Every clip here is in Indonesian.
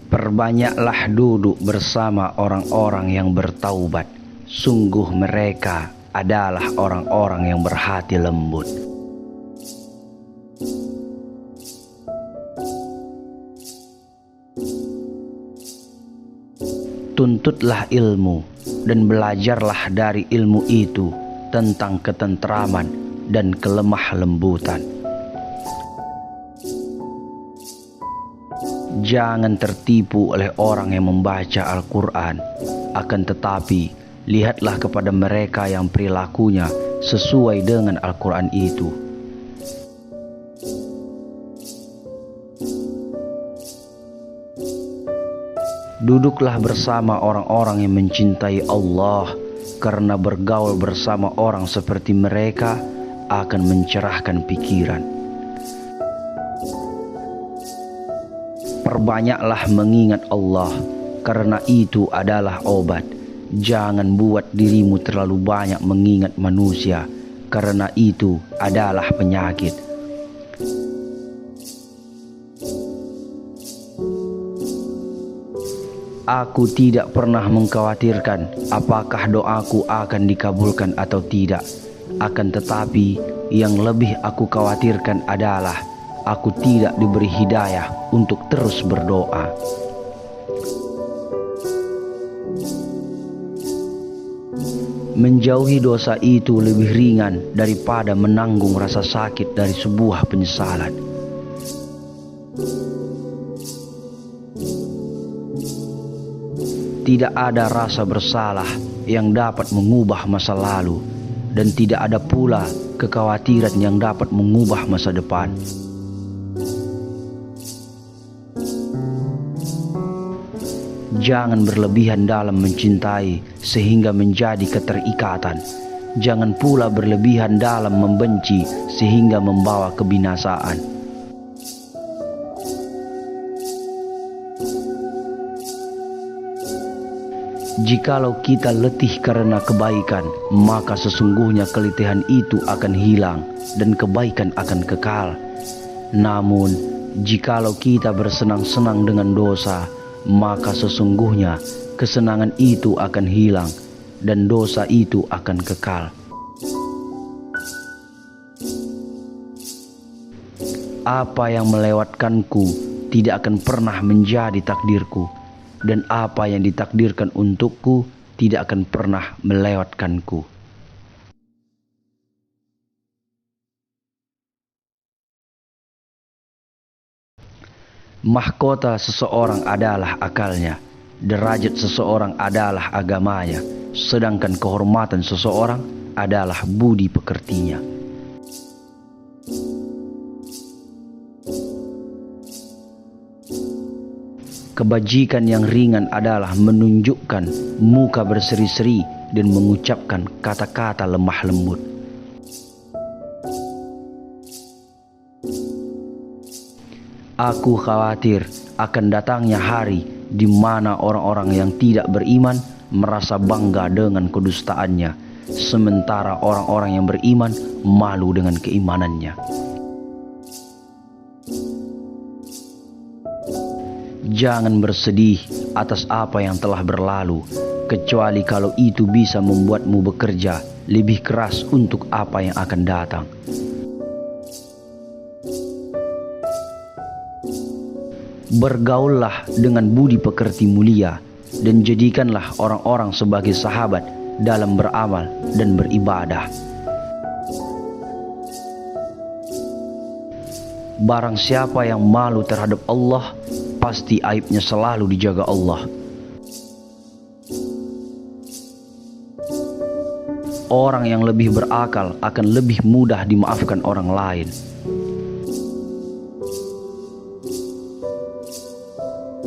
Perbanyaklah duduk bersama orang-orang yang bertaubat. Sungguh mereka adalah orang-orang yang berhati lembut. Tuntutlah ilmu dan belajarlah dari ilmu itu tentang ketentraman dan kelemah lembutan. Jangan tertipu oleh orang yang membaca Al-Quran, akan tetapi lihatlah kepada mereka yang perilakunya sesuai dengan Al-Quran itu. Duduklah bersama orang-orang yang mencintai Allah, karena bergaul bersama orang seperti mereka akan mencerahkan pikiran. Perbanyaklah mengingat Allah, karena itu adalah obat. Jangan buat dirimu terlalu banyak mengingat manusia, karena itu adalah penyakit. Aku tidak pernah mengkhawatirkan apakah doaku akan dikabulkan atau tidak. Akan tetapi yang lebih aku khawatirkan adalah aku tidak diberi hidayah untuk terus berdoa. Menjauhi dosa itu lebih ringan daripada menanggung rasa sakit dari sebuah penyesalan. Tidak ada rasa bersalah yang dapat mengubah masa lalu, dan tidak ada pula kekhawatiran yang dapat mengubah masa depan. Jangan berlebihan dalam mencintai sehingga menjadi keterikatan. Jangan pula berlebihan dalam membenci sehingga membawa kebinasaan. Jikalau kita letih karena kebaikan, maka sesungguhnya keletihan itu akan hilang dan kebaikan akan kekal. Namun, jikalau kita bersenang-senang dengan dosa, maka sesungguhnya kesenangan itu akan hilang dan dosa itu akan kekal. Apa yang melewatkanku tidak akan pernah menjadi takdirku, dan apa yang ditakdirkan untukku tidak akan pernah melewatkanku. Mahkota seseorang adalah akalnya, derajat seseorang adalah agamanya, sedangkan kehormatan seseorang adalah budi pekertinya. Kebajikan yang ringan adalah menunjukkan muka berseri-seri dan mengucapkan kata-kata lemah lembut. Aku khawatir akan datangnya hari di mana orang-orang yang tidak beriman merasa bangga dengan kedustaannya, sementara orang-orang yang beriman malu dengan keimanannya. Jangan bersedih atas apa yang telah berlalu, kecuali kalau itu bisa membuatmu bekerja lebih keras untuk apa yang akan datang. Bergaullah dengan budi pekerti mulia, dan jadikanlah orang-orang sebagai sahabat dalam beramal dan beribadah. Barang siapa yang malu terhadap Allah, pasti aibnya selalu dijaga Allah. Orang yang lebih berakal akan lebih mudah dimaafkan orang lain.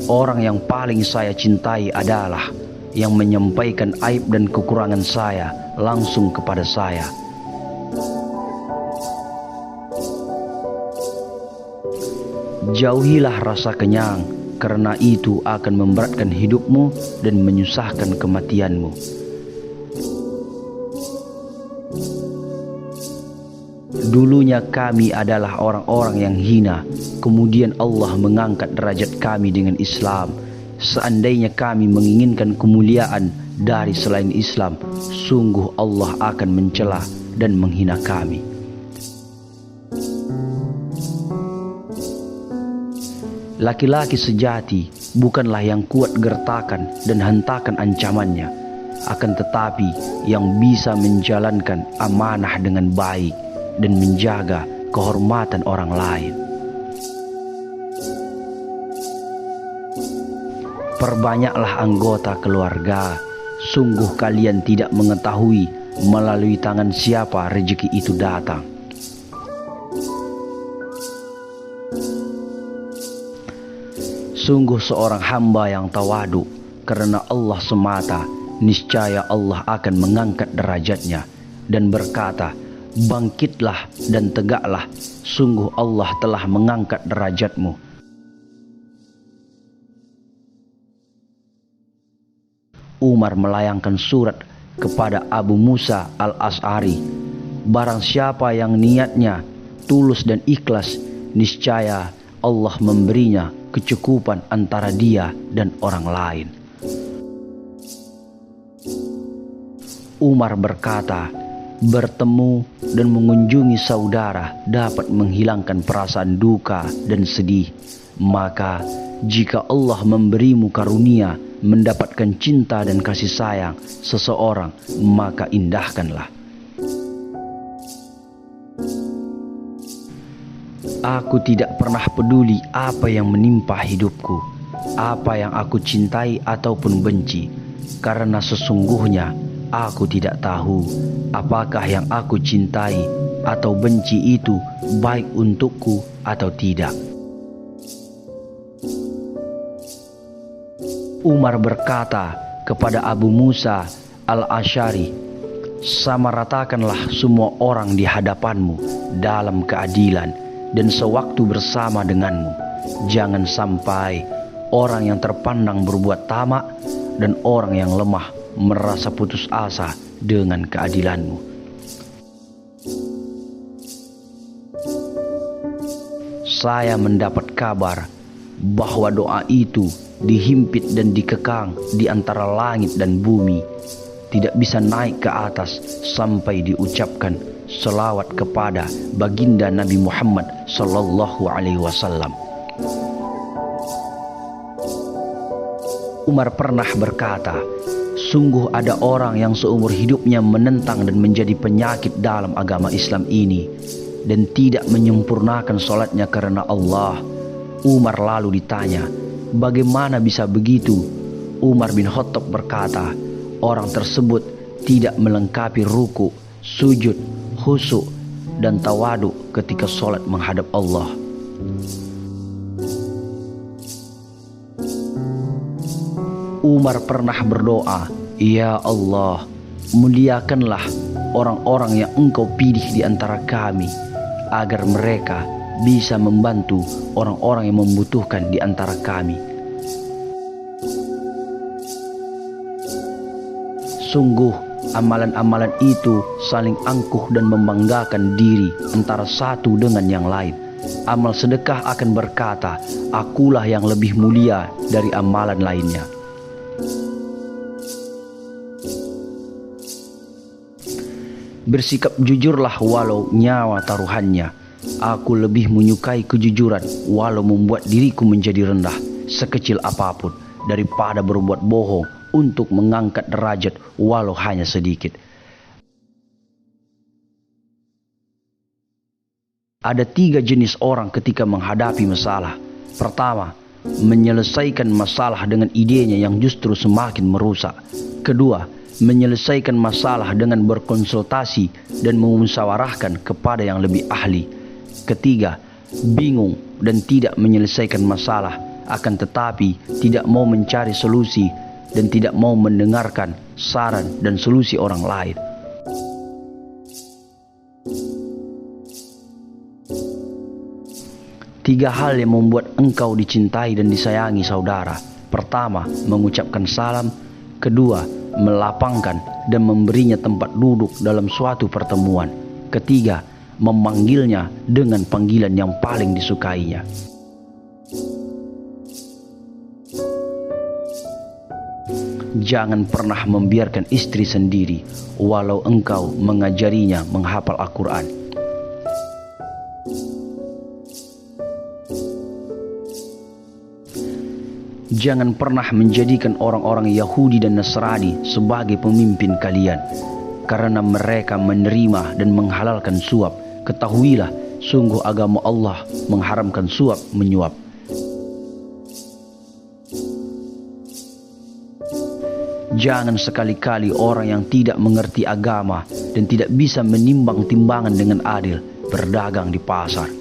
Orang yang paling saya cintai adalah yang menyampaikan aib dan kekurangan saya langsung kepada saya. Jauhilah rasa kenyang, karena itu akan memberatkan hidupmu dan menyusahkan kematianmu. Dulunya kami adalah orang-orang yang hina, kemudian Allah mengangkat derajat kami dengan Islam. Seandainya kami menginginkan kemuliaan dari selain Islam, sungguh Allah akan mencela dan menghina kami. Laki-laki sejati bukanlah yang kuat gertakan dan hentakan ancamannya, akan tetapi yang bisa menjalankan amanah dengan baik dan menjaga kehormatan orang lain. Perbanyaklah anggota keluarga, sungguh kalian tidak mengetahui melalui tangan siapa rezeki itu datang. Sungguh seorang hamba yang tawadu karena Allah semata, niscaya Allah akan mengangkat derajatnya dan berkata, bangkitlah dan tegaklah, sungguh Allah telah mengangkat derajatmu. Umar melayangkan surat kepada Abu Musa al-Asy'ari, barang siapa yang niatnya tulus dan ikhlas, niscaya Allah memberinya kecukupan antara dia dan orang lain. Umar berkata, bertemu dan mengunjungi saudara dapat menghilangkan perasaan duka dan sedih. Maka jika Allah memberimu karunia mendapatkan cinta dan kasih sayang seseorang, maka indahkanlah. Aku tidak pernah peduli apa yang menimpa hidupku, apa yang aku cintai ataupun benci, karena sesungguhnya aku tidak tahu apakah yang aku cintai atau benci itu baik untukku atau tidak. Umar berkata kepada Abu Musa al-Asy'ari, samaratakanlah semua orang di hadapanmu dalam keadilan dan sewaktu bersama denganmu. Jangan sampai orang yang terpandang berbuat tamak dan orang yang lemah merasa putus asa dengan keadilanmu. Saya mendapat kabar bahwa doa itu dihimpit dan dikekang di antara langit dan bumi, tidak bisa naik ke atas sampai diucapkan selawat kepada baginda Nabi Muhammad sallallahu alaihi wasallam. Umar pernah berkata, sungguh ada orang yang seumur hidupnya menentang dan menjadi penyakit dalam agama Islam ini dan tidak menyempurnakan sholatnya karena Allah. Umar lalu ditanya, bagaimana bisa begitu? Umar bin Khattab berkata, orang tersebut tidak melengkapi ruku, sujud, khusyuk dan tawadu ketika sholat menghadap Allah. Umar pernah berdoa, ya Allah, muliakanlah orang-orang yang Engkau pilih di antara kami, agar mereka bisa membantu orang-orang yang membutuhkan di antara kami. Sungguh amalan-amalan itu saling angkuh dan membanggakan diri antara satu dengan yang lain. Amal sedekah akan berkata, akulah yang lebih mulia dari amalan lainnya. Bersikap jujurlah walau nyawa taruhannya. Aku lebih menyukai kejujuran walau membuat diriku menjadi rendah sekecil apapun daripada berbuat bohong untuk mengangkat derajat walau hanya sedikit. Ada 3 jenis orang ketika menghadapi masalah. Pertama, menyelesaikan masalah dengan idenya yang justru semakin merusak. Kedua, menyelesaikan masalah dengan berkonsultasi dan memusyawarahkan kepada yang lebih ahli. Ketiga, bingung dan tidak menyelesaikan masalah, akan tetapi tidak mau mencari solusi dan tidak mau mendengarkan saran dan solusi orang lain. Tiga hal yang membuat engkau dicintai dan disayangi saudara. Pertama, mengucapkan salam. Kedua, melapangkan dan memberinya tempat duduk dalam suatu pertemuan. Ketiga, memanggilnya dengan panggilan yang paling disukainya. Jangan pernah membiarkan istri sendiri walau engkau mengajarinya menghafal Al-Quran. Jangan pernah menjadikan orang-orang Yahudi dan Nasrani sebagai pemimpin kalian, karena mereka menerima dan menghalalkan suap. Ketahuilah, sungguh agama Allah mengharamkan suap menyuap. Jangan sekali-kali orang yang tidak mengerti agama dan tidak bisa menimbang timbangan dengan adil berdagang di pasar.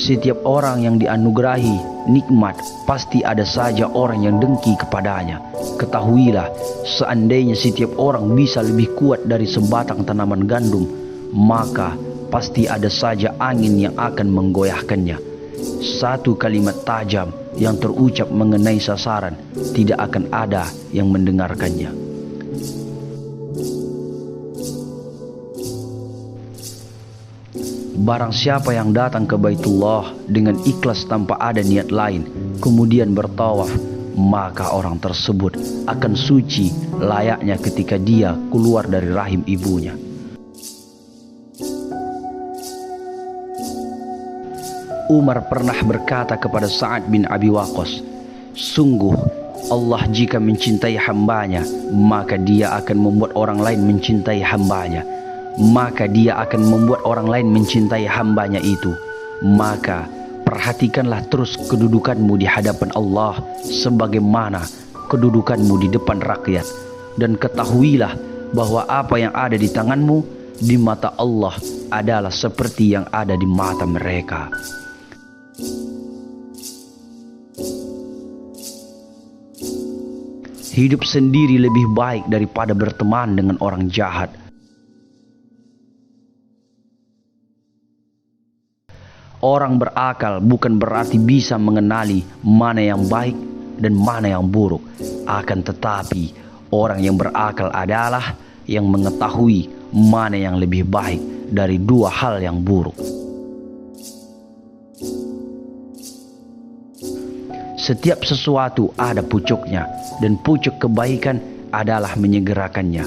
Setiap orang yang dianugerahi nikmat, pasti ada saja orang yang dengki kepadanya. Ketahuilah, seandainya setiap orang bisa lebih kuat dari sebatang tanaman gandum, maka pasti ada saja angin yang akan menggoyahkannya. Satu kalimat tajam yang terucap mengenai sasaran, tidak akan ada yang mendengarkannya. Barang siapa yang datang ke Baitullah dengan ikhlas tanpa ada niat lain, kemudian bertawaf, maka orang tersebut akan suci layaknya ketika dia keluar dari rahim ibunya. Umar pernah berkata kepada Sa'ad bin Abi Waqqas, "Sungguh Allah jika mencintai hambanya, maka dia akan membuat orang lain mencintai hambanya. Maka dia akan membuat orang lain mencintai hambanya itu. Maka perhatikanlah terus kedudukanmu di hadapan Allah sebagaimana kedudukanmu di depan rakyat. Dan ketahuilah bahwa apa yang ada di tanganmu di mata Allah adalah seperti yang ada di mata mereka." Hidup sendiri lebih baik daripada berteman dengan orang jahat. Orang berakal bukan berarti bisa mengenali mana yang baik dan mana yang buruk. Akan tetapi, orang yang berakal adalah yang mengetahui mana yang lebih baik dari dua hal yang buruk. Setiap sesuatu ada pucuknya, dan pucuk kebaikan adalah menyegerakannya.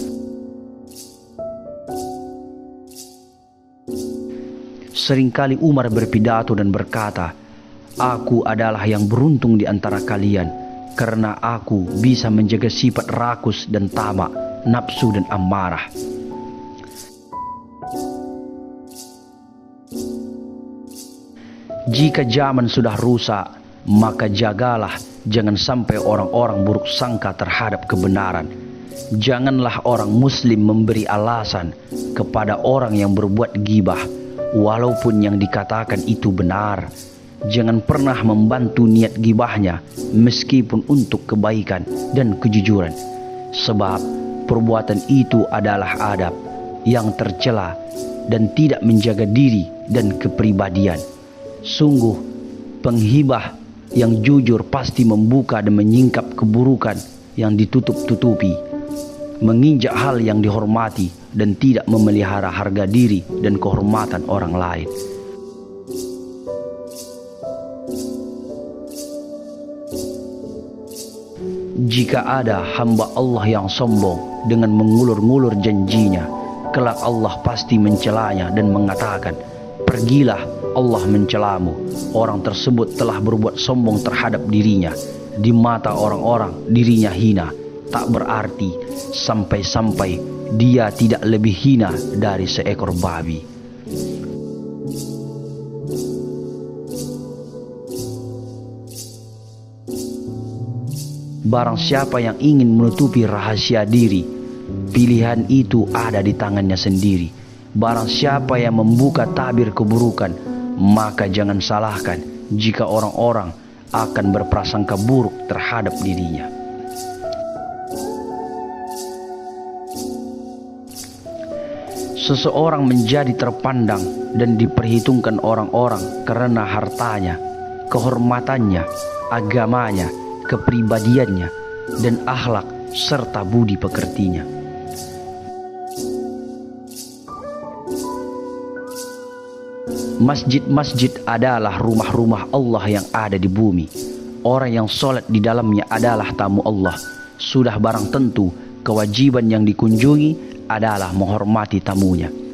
Seringkali Umar berpidato dan berkata, "Aku adalah yang beruntung di antara kalian, karena aku bisa menjaga sifat rakus dan tamak, nafsu dan amarah." Jika zaman sudah rusak, maka jagalah jangan sampai orang-orang buruk sangka terhadap kebenaran. Janganlah orang muslim memberi alasan kepada orang yang berbuat ghibah, walaupun yang dikatakan itu benar. Jangan pernah membantu niat ghibahnya meskipun untuk kebaikan dan kejujuran, sebab perbuatan itu adalah adab yang tercela dan tidak menjaga diri dan kepribadian. Sungguh penghibah yang jujur pasti membuka dan menyingkap keburukan yang ditutup-tutupi, menginjak hal yang dihormati dan tidak memelihara harga diri dan kehormatan orang lain. Jika ada hamba Allah yang sombong dengan mengulur-ngulur janjinya, kelak Allah pasti mencelanya dan mengatakan, "Pergilah, Allah mencelamu." Orang tersebut telah berbuat sombong terhadap dirinya. Di mata orang-orang dirinya hina, tak berarti sampai-sampai dia tidak lebih hina dari seekor babi. Barang siapa yang ingin menutupi rahasia diri, pilihan itu ada di tangannya sendiri. Barang siapa yang membuka tabir keburukan, maka jangan salahkan jika orang-orang akan berprasangka buruk terhadap dirinya. Seseorang menjadi terpandang dan diperhitungkan orang-orang karena hartanya, kehormatannya, agamanya, kepribadiannya, dan akhlak serta budi pekertinya. Masjid-masjid adalah rumah-rumah Allah yang ada di bumi. Orang yang sholat di dalamnya adalah tamu Allah. Sudah barang tentu kewajiban yang dikunjungi adalah menghormati tamunya.